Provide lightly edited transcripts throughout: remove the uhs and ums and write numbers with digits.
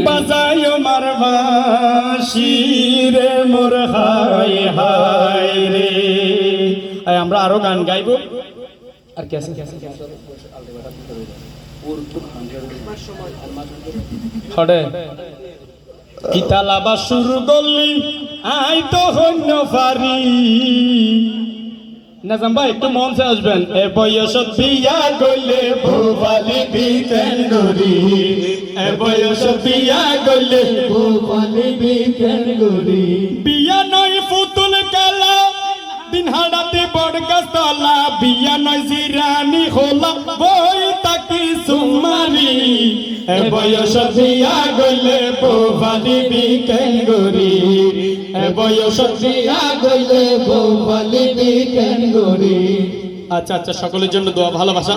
বাজায় মারবাসি রে মোর হায় হায় রে। আমরা আরো গান গাইব। আর কি আছে? কিতালা বাসুর গলি আই তো হন্য ফারি নাজাম ভাই একটু মঞ্চে আসবেন। এ বয়সত বিয়া গইলে ভোবালি বিকেন গরি, এ বয়সত বিয়া গইলে ভোবালি বিকেন গরি। বিয়া নয় ফুতুল কালা দিন হাড়াতে বড় গাছতলা, বিয়া নয় জিরানি খোলা বই তাকি সুমারি। এ বয়সত বিয়া গইলে ভোবালি বিকেন গরি, এ বয়সত বিয়া গইলে ভোবালি বিকেন গরি। আচ্ছা আচ্ছা, সকলের জন্য দোয়া ভালোবাসা।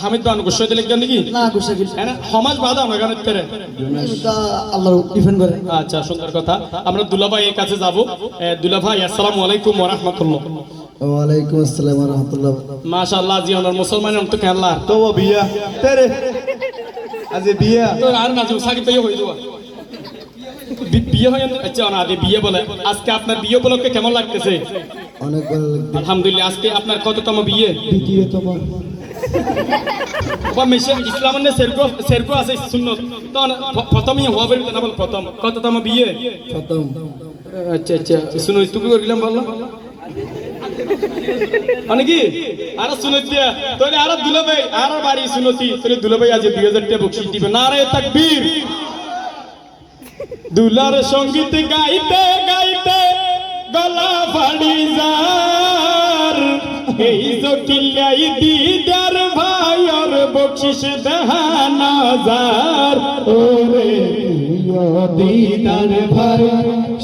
হামিদ বান গোসাই দিলে কেন নাকি না গোসাই দিল হ্যাঁ সমাজ বাধা না গানের তেরে আল্লাহ ডিফেন্ড করে। আচ্ছা সুন্দর কথা। আমরা দুলাভাই এর কাছে যাব। দুলাভাই আসসালামু আলাইকুম ওয়া রাহমাতুল্লাহ। ওয়া আলাইকুম আসসালাম ওয়া রাহমাতুল্লাহ। মাশাআল্লাহ জি ওনার মুসলমান তো কেল্লা তো বিয়া তেরে আজ বিয়া তো আর না যে সাকি পেয়ে হই যাওয়া বিয়ে হয়। আচ্ছা না আদি বিয়ে বলে আজকে আপনার বিয়ে উপলক্ষে কেমন লাগতেছে? অনেক ভালো লাগছে আলহামদুলিল্লাহ। আজকে আপনার কততম বিয়ে? দ্বিতীয়তম। বা মেশে ইসলামের সেরকো আছে সুন্নত তো প্রথমই হওয়া বের না বল প্রথম কততম বিয়ে? প্রথম। আচ্ছা আচ্ছা শুনো তুমি করলাম বললাম মানে কি আর শুনতিয়া তাহলে আর দুলাভাই আর বাড়ি শুনতি তাহলে দুলাভাই আজ 2000 টাকা বকশিশ দিবে। নারে তাকবীর। দুলার সঙ্গীত গাইতে গাইতে গলা ফাড়ি যার, এই জটিলাই দিদার ভাইয়ের বকশিশ দেহানা যার। ওরে দিদার ভাই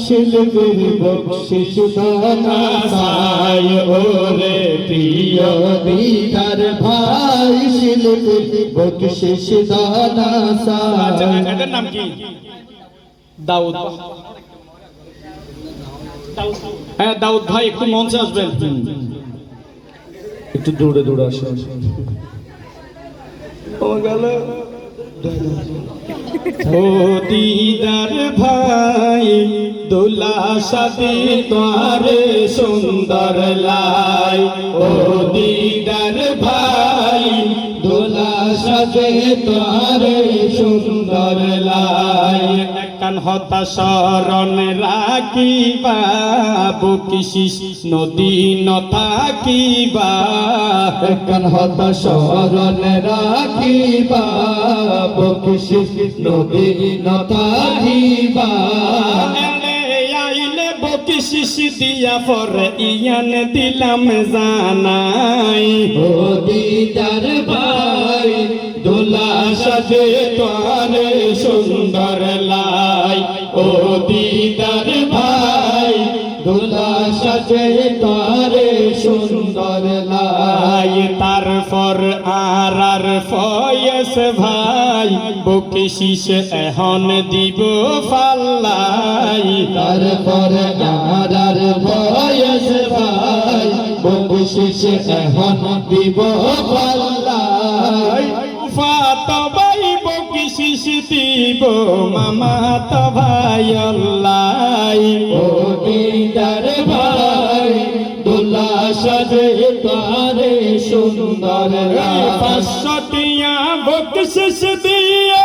শিলগুর বকশিশ দেহানা যার, ওরে প্রিয় দিদার ভাই শিলগুর বকশিশ দেহানা যার। এটার নাম কি? দাউদ। হ্যাঁ দাউদ ভাই একটু মঞ্চে আসবেন। একটু দৌড়ে দৌড়ে আসে। ও দিদার ভাই দোলা সাথে তোরে সুন্দর লাই, ও দিদার ভাই দোলা সাথে তোরে সুন্দর লাই। কান হতা শরণ রাখিবা বকশিশ নদী নথাকিবা, কান হতা শরণ রাখিবা বকশিশ নদী নথাকিবা। আইলে বকশিশ দিয়া পর ইয়ান দিলাম জানাই, ও দিদার ভাই দোলা সাজে তোরে সুন্দর লাই, ও দিদার ভাই দোলা সাজে তোরে সুন্দর লাই। তারপর আর ফয়েস ভাই বকশিশ এখন দিব ফাল্লাই, তারপর আর ফয়েস ভাই বকশিশ এখন দিব পাল্লাই। ফাতবাই বকশিশ দিব মামা তো ভাই আল্লাহ, ও দিদার ভাই দোলা সাজে তারে সুন্দর লাই। 500 টিয়া বকশিশ দিয়ে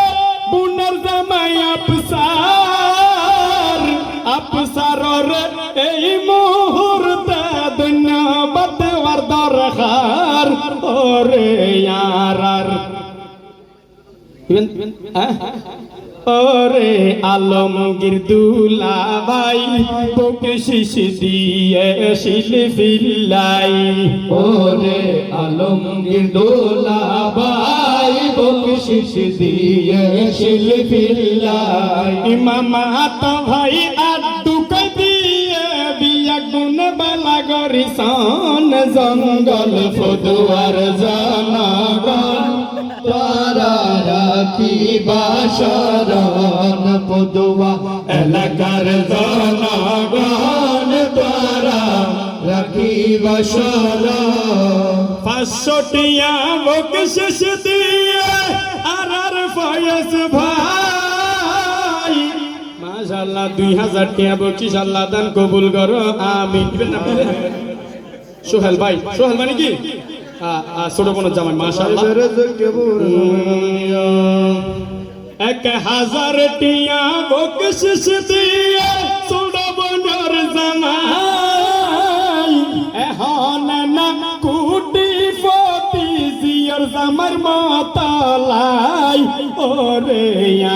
বুনের জামাই আফসার, আফসারর এই মুহূর্তে ধন্যবাদ ওর দরকার। ওরে ইয়ার ওরে আলমগীর দুলা ভাই বকশিশ দিয়ে শিলফিল্লাই, ওরে আলমগীর দোলা ভাই বকশিশ দিয়ে শিলফিল্লাই। মামা তো ভাই আদু দিয়ে বিয়া গুণ বালা গরিসন জঙ্গল ফদুয়ার জনগণ তারা রাখিবা শরণ পদুয়া এলাকার জনগণ তারা রাখিবা শরণ। 500 টিয়া বকশিশ দিয়ে আর ফয়েজ ভাই মাশাআল্লাহ 2000 টাকা বকশিশ আল্লাহ দান কবুল করো আমিন দিবেন না সোহেল ভাই মানে কি ছোট বোনের জামাই মাশাআল্লাহ 1000 টিয়া বকশিশ দিয়ে ছোট বোনের জামাই এখন না কুটি ফতি জিয়র জামার মতলাই ওরে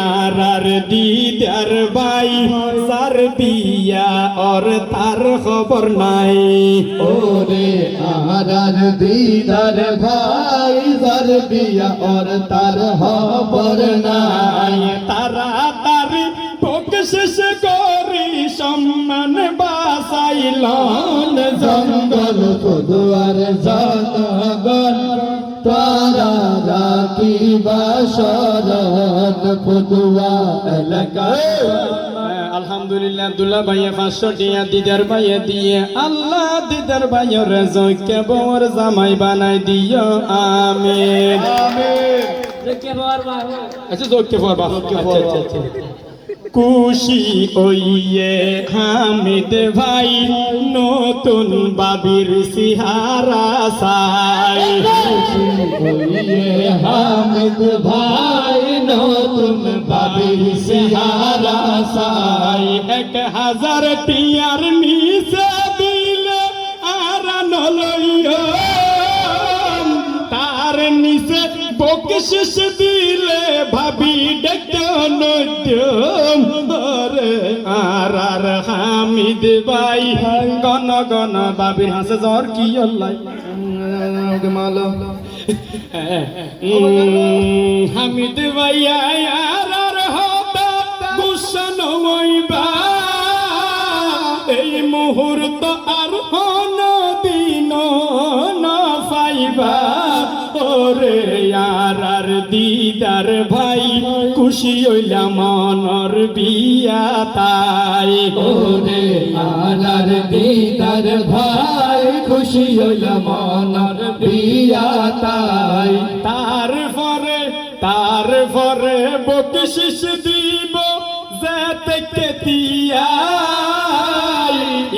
আর দিদার ভাই সার বিয়া ওর তার খবর নাই ওরে আরার দিদার ভাই যার বিয়া ওর তার খবর নাই তাড়াতাড়ি বকশিশ করি সম্মান বাসাইলন জঙ্গল পদুয়ার জনগণ তারা রাখি বাসরত পদুয়া এলাকায় আলহামদুলিল্লাহ আব্দুল্লাহ ভাইয়া 500 টাকা দিদার ভাইয়া দিয়ে আল্লাহ দিদার ভাইয়ের জয়কে বর জামাই বানাই দিও আমিন আচ্ছা জয়কে বর আচ্ছা খুশি ওইয়ে হামিদ ভাই নতুন বাবির সিহারা সাই হামিদ ভাই নতুন বাবির সিহারা সাই 1000 টিয়ার নিচে দিলে আর নলইও তার নিচে বকশিশ দিলে ভাবি ডেকন আর হামিদ ভাই গন গন বাবির হাসে জ্বর কি অল্লাই মালো হামিদ ভাই আর হতা গুসন হইবা এই মুহূর্ত আর হন দিন না পাইবা ওরে আর দিদার ভাই খুশি হইলা মনর বিয়া তাই ওরে আলার দিদার ভাই খুশি হইলা মনর বিয়া তাই তারপরে বকশিশ দিব যেতে কেতিয়াই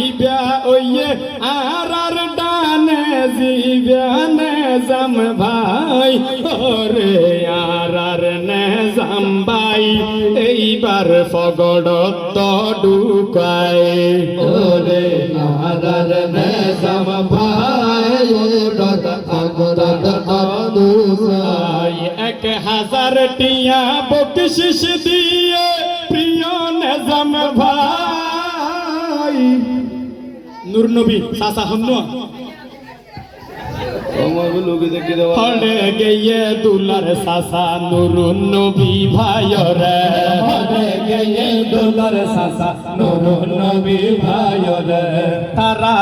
ইবা ওয়ে আর ডানে জিবানে জাম ভাই ওরে আর নেজাম ভাই এইবার ফগড়ত ঢুকায় ওরে আলার নেজাম ভাই ওডত আগরত আদুসাই 1000 টিয়া বকশিশ দিয়ে প্রিয় নেজাম ভাই নূর নবী সাসা হন্নু হলে গিয়ে দুলার সাসা নূর নবী ভাইরে হলে গিয়ে দুলার সাসা নূর নবী ভাইরে তারা